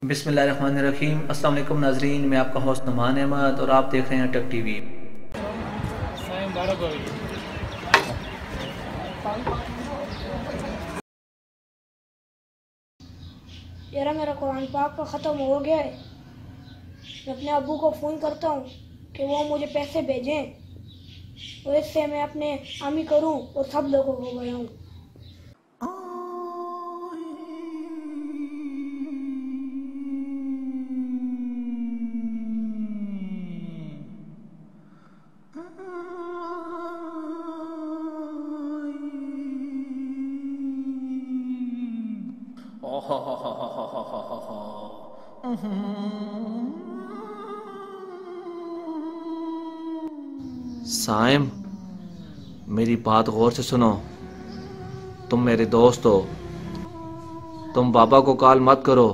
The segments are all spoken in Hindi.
बिस्मिल्लाहिर्रहमानिर्रहीम। अस्सलाम वालेकुम नाजरीन, मैं आपका होस्ट नुमान अहमद और आप देख रहे हैं टेक टीवी। यार मेरा कुरान पाक का ख़त्म हो गया है। मैं अपने अब्बू को फ़ोन करता हूँ कि वो मुझे पैसे भेजें और इससे मैं अपने आमी करूँ और सब लोगों को बताऊँ। साइम, मेरी बात गौर से सुनो। तुम मेरे दोस्त हो। तुम बाबा को कॉल मत करो।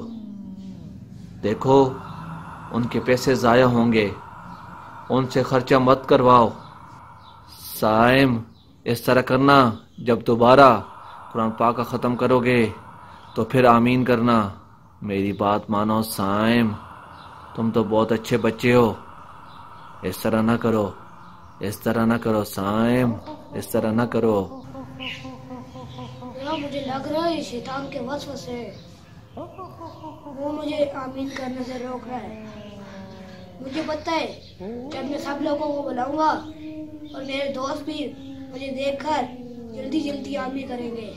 देखो, उनके पैसे ज़ाया होंगे। उनसे खर्चा मत करवाओ। साइम, इस तरह करना, जब दोबारा कुरान पाक का ख़त्म करोगे तो फिर आमीन करना। मेरी बात मानो साइम, तुम तो बहुत अच्छे बच्चे हो। इस तरह ना करो, इस तरह ना करो साइम, इस तरह ना करो। यार मुझे लग रहा है ये शैतान के वसवसे है। वो मुझे आमीन करने से रोक रहा है। मुझे पता है जब मैं सब लोगों को बुलाऊंगा और मेरे दोस्त भी मुझे देखकर जल्दी जल्दी आमीन करेंगे।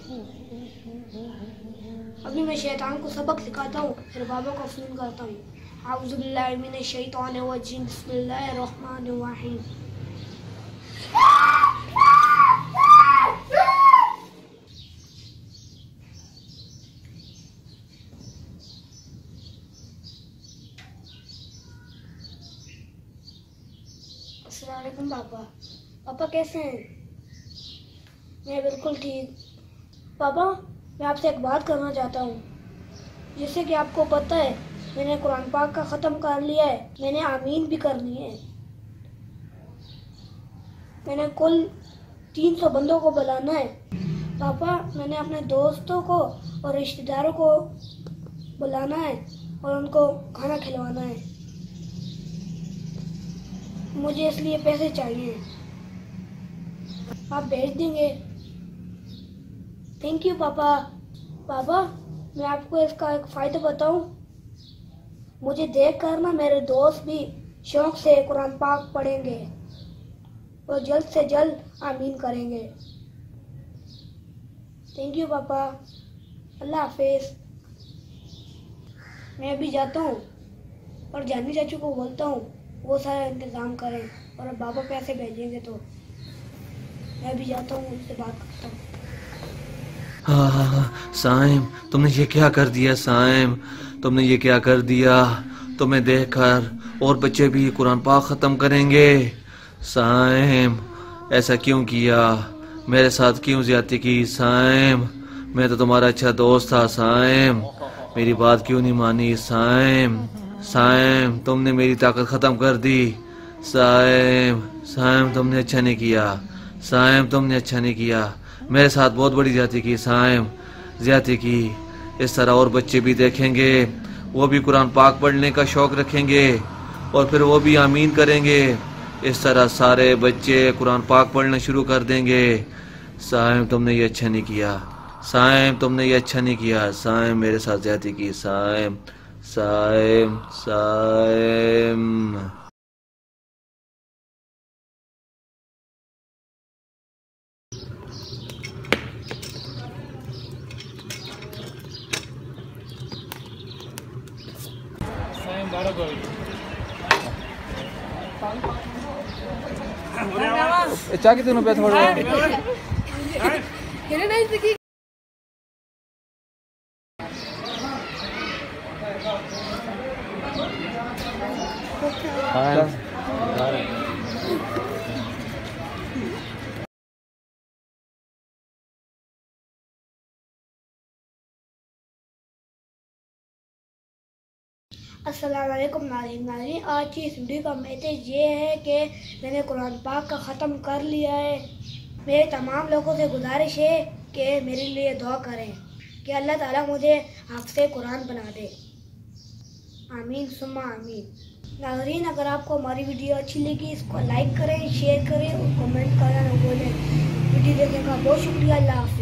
अभी मैं शैतान को सबक सिखाता हूँ, फिर बाबा को फ़ोन करता हूँ। आऊज़ु बिल्लाहि मिनश शैतानिर रजीम, बिस्मिल्लाहिर रहमानिर रहीम। अस्सलाम वालेकुम पापा। पापा कैसे हैं? मैं बिल्कुल ठीक। पापा, मैं आपसे एक बात करना चाहता हूँ। जैसे कि आपको पता है मैंने कुरान पाक का ख़त्म कर लिया है, मैंने आमीन भी करनी है। मैंने कुल 300 बंदों को बुलाना है। पापा, मैंने अपने दोस्तों को और रिश्तेदारों को बुलाना है और उनको खाना खिलवाना है। मुझे इसलिए पैसे चाहिए, आप भेज देंगे? थैंक यू पापा। पापा, मैं आपको इसका एक फ़ायदा बताऊं। मुझे देखकर ना मेरे दोस्त भी शौक से कुरान पाक पढ़ेंगे और जल्द से जल्द आमीन करेंगे। थैंक यू पापा। अल्लाह हाफिज़। मैं अभी जाता हूँ और जानी चाचू को बोलता हूँ वो सारा इंतज़ाम करें, और अब बाबा पैसे भेजेंगे तो मैं भी जाता हूँ, उनसे बात करता हूँ। साइम, तुमने ये क्या कर दिया? साइम, तुमने ये क्या कर दिया? तुम्हें देखकर और बच्चे भी कुरान पाक ख़त्म करेंगे। साइम, ऐसा क्यों किया? मेरे साथ क्यों ज्यादती की? साइम, मैं तो तुम्हारा अच्छा दोस्त था। साइम, मेरी बात क्यों नहीं मानी? साइम, साइम, तुमने मेरी ताकत ख़त्म कर दी। साइम, साइम, तुमने अच्छा नहीं किया। साइम, तुमने अच्छा नहीं किया। मेरे साथ बहुत बड़ी ज्यादती की साइम, ज्यादती की। इस तरह और बच्चे भी देखेंगे, वो भी कुरान पाक पढ़ने का शौक रखेंगे और फिर वो भी आमीन करेंगे। इस तरह सारे बच्चे कुरान पाक पढ़ना शुरू कर देंगे। साइम, तुमने ये अच्छा नहीं किया। साइम, तुमने ये अच्छा नहीं किया। साइम, मेरे साथ ज्यादती की। साइम, साइम, साइम। चाह कितने रुपये थोड़ा अस्सलाम वालेकुम नाज़रीन। आज की इस वीडियो का मैसेज ये है कि मैंने कुरान पाक का ख़त्म कर लिया है। मेरे तमाम लोगों से गुजारिश है कि मेरे लिए दुआ करें कि अल्लाह ताला मुझे हाफ़िज़ कुरान बना दे। आमीन सुम्मा आमीन। नाज़रीन, अगर आपको हमारी वीडियो अच्छी लगी इसको लाइक करें, शेयर करें और कमेंट करना न भूलें। वीडियो देखने का बहुत शुक्रिया। अल्लाह हाफ़िज़।